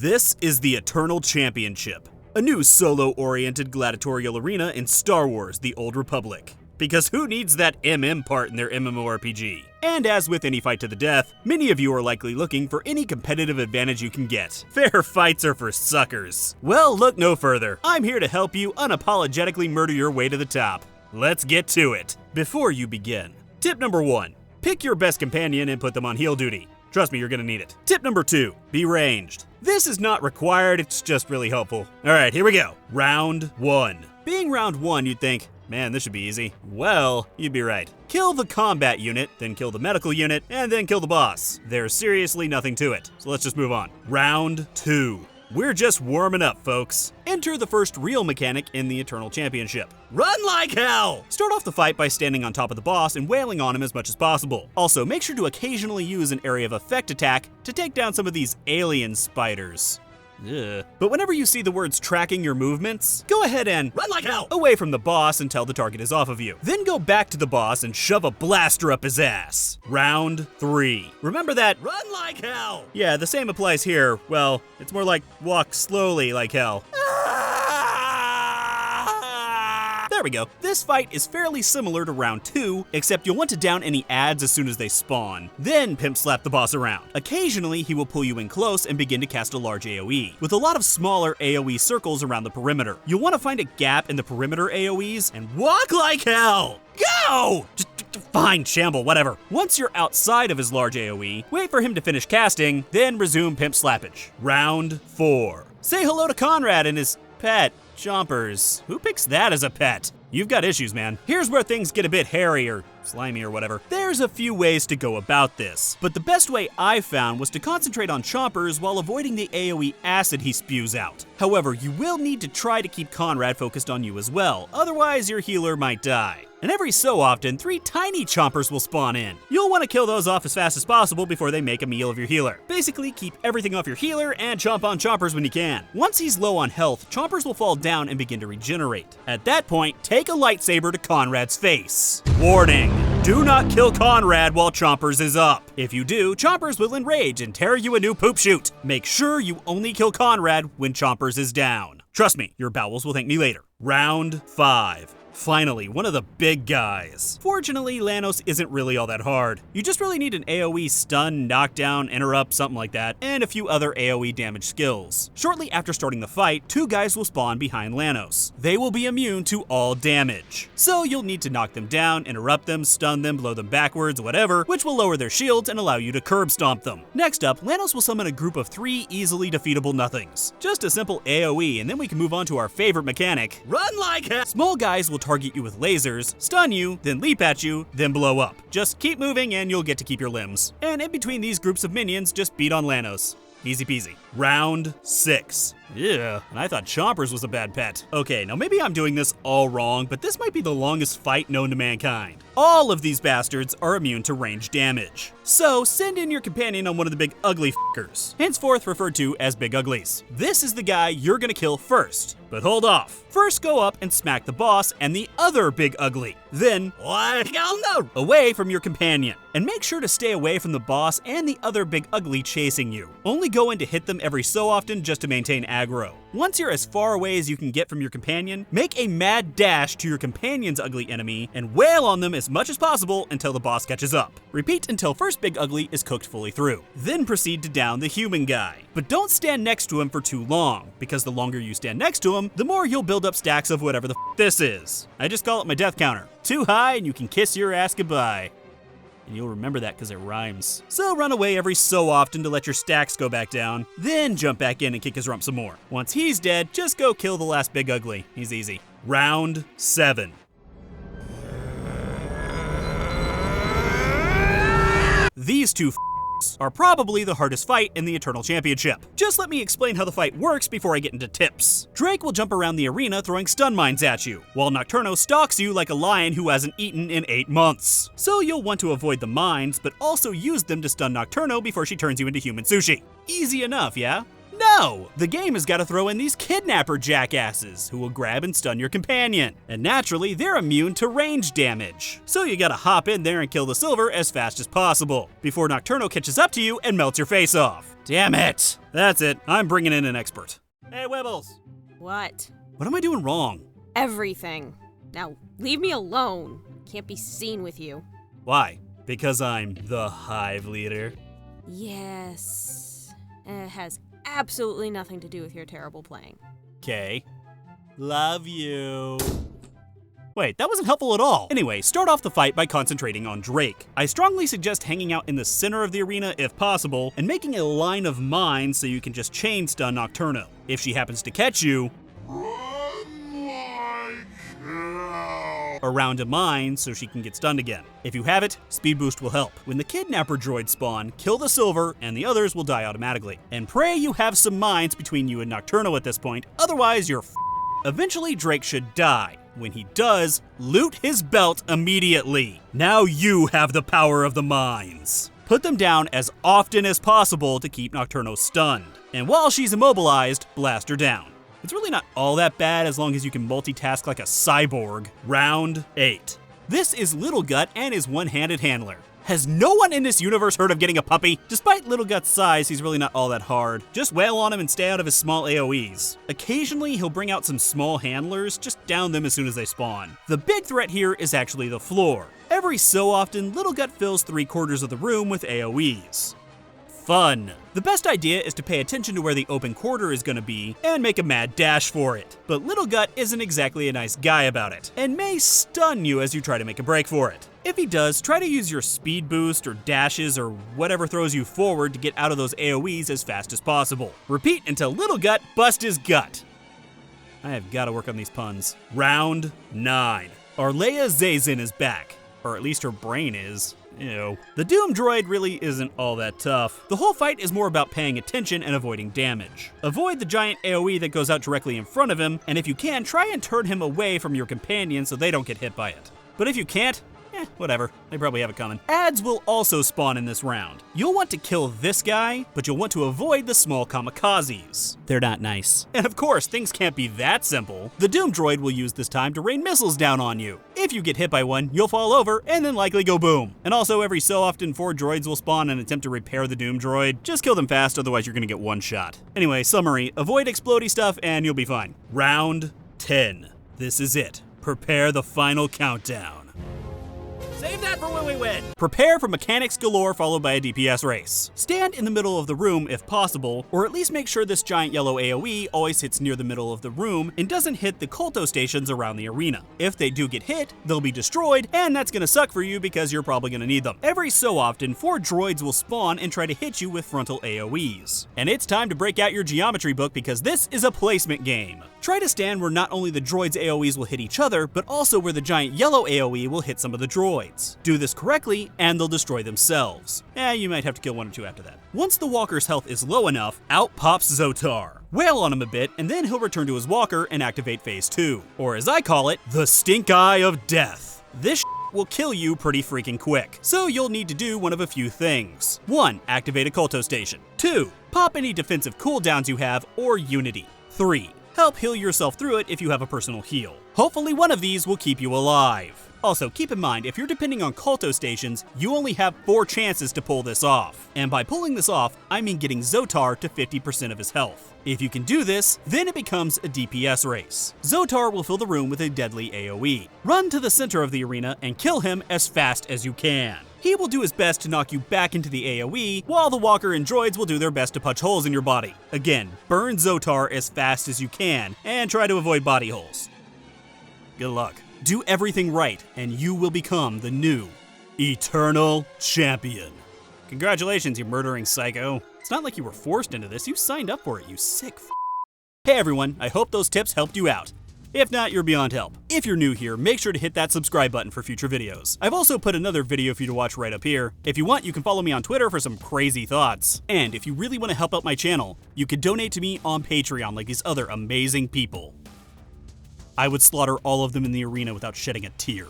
This is the Eternal Championship, a new solo-oriented gladiatorial arena in Star Wars: The Old Republic. Because who needs that MM part in their MMORPG? And as with any fight to the death, many of you are likely looking for any competitive advantage you can get. Fair fights are for suckers. Well, look no further. I'm here to help you unapologetically murder your way to the top. Let's get to it. Before you begin, tip number 1, pick your best companion and put them on heal duty. Trust me, you're gonna need it. Tip number 2, be ranged. This is not required, it's just really helpful. Alright, here we go. Round 1. Being round 1, you'd think, man, this should be easy. Well, you'd be right. Kill the combat unit, then kill the medical unit, and then kill the boss. There's seriously nothing to it, so let's just move on. Round 2. We're just warming up, folks. Enter the first real mechanic in the Eternal Championship. Run like hell! Start off the fight by standing on top of the boss and wailing on him as much as possible. Also, make sure to occasionally use an area of effect attack to take down some of these alien spiders. Ugh. But whenever you see the words tracking your movements, go ahead and run like hell away from the boss until the target is off of you. Then go back to the boss and shove a blaster up his ass. Round 3. Remember that run like hell? Yeah, the same applies here. Well, it's more like walk slowly like hell. There we go. This fight is fairly similar to round 2, except you'll want to down any adds as soon as they spawn. Then pimp slap the boss around. Occasionally, he will pull you in close and begin to cast a large AoE, with a lot of smaller AoE circles around the perimeter. You'll want to find a gap in the perimeter AoEs and walk like hell! Go! Fine, shamble, whatever. Once you're outside of his large AoE, wait for him to finish casting, then resume pimp slappage. Round 4. Say hello to Conrad and his pet, Chompers. Who picks that as a pet? You've got issues, man. Here's where things get a bit hairy or slimy or whatever. There's a few ways to go about this, but the best way I found was to concentrate on Chompers while avoiding the AoE acid he spews out. However, you will need to try to keep Conrad focused on you as well, otherwise your healer might die. And every so often, 3 tiny Chompers will spawn in. You'll want to kill those off as fast as possible before they make a meal of your healer. Basically, keep everything off your healer and chomp on Chompers when you can. Once he's low on health, Chompers will fall down and begin to regenerate. At that point, take a lightsaber to Conrad's face. Warning! Do not kill Conrad while Chompers is up. If you do, Chompers will enrage and tear you a new poop chute. Make sure you only kill Conrad when Chompers is down. Trust me, your bowels will thank me later. Round 5. Finally, one of the big guys. Fortunately, Lanos isn't really all that hard. You just really need an AoE stun, knockdown, interrupt, something like that, and a few other AoE damage skills. Shortly after starting the fight, 2 guys will spawn behind Lanos. They will be immune to all damage. So you'll need to knock them down, interrupt them, stun them, blow them backwards, whatever, which will lower their shields and allow you to curb stomp them. Next up, Lanos will summon a group of 3 easily defeatable nothings. Just a simple AoE, and then we can move on to our favorite mechanic. Run like hell! Small guys will target you with lasers, stun you, then leap at you, then blow up. Just keep moving and you'll get to keep your limbs. And in between these groups of minions, just beat on Lanos. Easy peasy. Round 6. Yeah, and I thought Chompers was a bad pet. Okay, now maybe I'm doing this all wrong, but this might be the longest fight known to mankind. All of these bastards are immune to range damage. So send in your companion on one of the big ugly f***ers, henceforth referred to as big uglies. This is the guy you're gonna kill first. But hold off. First go up and smack the boss and the other big ugly. Then, away from your companion. And make sure to stay away from the boss and the other big ugly chasing you. Only go in to hit them every so often just to maintain aggro. Once you're as far away as you can get from your companion, make a mad dash to your companion's ugly enemy and wail on them as much as possible until the boss catches up. Repeat until first big ugly is cooked fully through. Then proceed to down the human guy. But don't stand next to him for too long, because the longer you stand next to him, the more you'll build up stacks of whatever the f this is. I just call it my death counter. Too high and you can kiss your ass goodbye. And you'll remember that because it rhymes. So run away every so often to let your stacks go back down, then jump back in and kick his rump some more. Once he's dead, just go kill the last big ugly. He's easy. Round 7. These 2 are probably the hardest fight in the Eternal Championship. Just let me explain how the fight works before I get into tips. Drake will jump around the arena throwing stun mines at you, while Nocturno stalks you like a lion who hasn't eaten in 8 months. So you'll want to avoid the mines, but also use them to stun Nocturno before she turns you into human sushi. Easy enough, yeah? No! The game has got to throw in these kidnapper jackasses who will grab and stun your companion. And naturally, they're immune to range damage. So you gotta hop in there and kill the silver as fast as possible before Nocturno catches up to you and melts your face off. Damn it! That's it, I'm bringing in an expert. Hey, Wibbles! What? What am I doing wrong? Everything. Now, leave me alone. Can't be seen with you. Why? Because I'm the Hive Leader? Yes. It has absolutely nothing to do with your terrible playing. Okay. Love you. Wait, that wasn't helpful at all. Anyway, start off the fight by concentrating on Drake. I strongly suggest hanging out in the center of the arena if possible, and making a line of mines so you can just chain stun Nocturno. If she happens to catch you, around a mine so she can get stunned again. If you have it, speed boost will help. When the kidnapper droids spawn, kill the silver and the others will die automatically. And pray you have some mines between you and Nocturno at this point, otherwise you're Eventually Drake should die. When he does, loot his belt immediately. Now you have the power of the mines. Put them down as often as possible to keep Nocturno stunned. And while she's immobilized, blast her down. It's really not all that bad as long as you can multitask like a cyborg. Round 8. This is Little Gut and his one-handed handler. Has no one in this universe heard of getting a puppy? Despite Little Gut's size, he's really not all that hard. Just wail on him and stay out of his small AoEs. Occasionally, he'll bring out some small handlers, just down them as soon as they spawn. The big threat here is actually the floor. Every so often, Little Gut fills 3/4 of the room with AoEs. Fun. The best idea is to pay attention to where the open quarter is gonna be and make a mad dash for it. But Little Gut isn't exactly a nice guy about it, and may stun you as you try to make a break for it. If he does, try to use your speed boost or dashes or whatever throws you forward to get out of those AoEs as fast as possible. Repeat until Little Gut busts his gut. I have gotta work on these puns. Round 9. Arleia Zazin is back, or at least her brain is. Ew. The Doom Droid really isn't all that tough. The whole fight is more about paying attention and avoiding damage. Avoid the giant AoE that goes out directly in front of him, and if you can, try and turn him away from your companion so they don't get hit by it. But if you can't, whatever, they probably have it coming. Ads will also spawn in this round. You'll want to kill this guy, but you'll want to avoid the small kamikazes. They're not nice. And of course, things can't be that simple. The Doom Droid will use this time to rain missiles down on you. If you get hit by one, you'll fall over and then likely go boom. And also every so often 4 droids will spawn and attempt to repair the Doom Droid. Just kill them fast, otherwise you're gonna get one shot. Anyway, summary, avoid explodey stuff and you'll be fine. Round 10. This is it. Prepare the final countdown. Save that for when we win! Prepare for mechanics galore followed by a DPS race. Stand in the middle of the room if possible, or at least make sure this giant yellow AoE always hits near the middle of the room and doesn't hit the Kolto stations around the arena. If they do get hit, they'll be destroyed, and that's gonna suck for you because you're probably gonna need them. Every so often, 4 droids will spawn and try to hit you with frontal AoEs. And it's time to break out your geometry book because this is a placement game. Try to stand where not only the droids' AoEs will hit each other, but also where the giant yellow AoE will hit some of the droids. Do this correctly, and they'll destroy themselves. You might have to kill 1 or 2 after that. Once the walker's health is low enough, out pops SWTOR. Wail on him a bit, and then he'll return to his walker and activate phase 2. Or as I call it, the stink eye of death. This will kill you pretty freaking quick. So you'll need to do one of a few things. 1. Activate a Kolto station. 2. Pop any defensive cooldowns you have or Unity. 3. Help heal yourself through it if you have a personal heal. Hopefully one of these will keep you alive. Also, keep in mind, if you're depending on Kolto stations, you only have 4 chances to pull this off. And by pulling this off, I mean getting SWTOR to 50% of his health. If you can do this, then it becomes a DPS race. SWTOR will fill the room with a deadly AoE. Run to the center of the arena and kill him as fast as you can. He will do his best to knock you back into the AoE, while the walker and droids will do their best to punch holes in your body. Again, burn SWTOR as fast as you can, and try to avoid body holes. Good luck. Do everything right, and you will become the new Eternal Champion. Congratulations, you murdering psycho. It's not like you were forced into this, you signed up for it, you sick f***. Hey everyone, I hope those tips helped you out. If not, you're beyond help. If you're new here, make sure to hit that subscribe button for future videos. I've also put another video for you to watch right up here. If you want, you can follow me on Twitter for some crazy thoughts. And if you really want to help out my channel, you can donate to me on Patreon like these other amazing people. I would slaughter all of them in the arena without shedding a tear.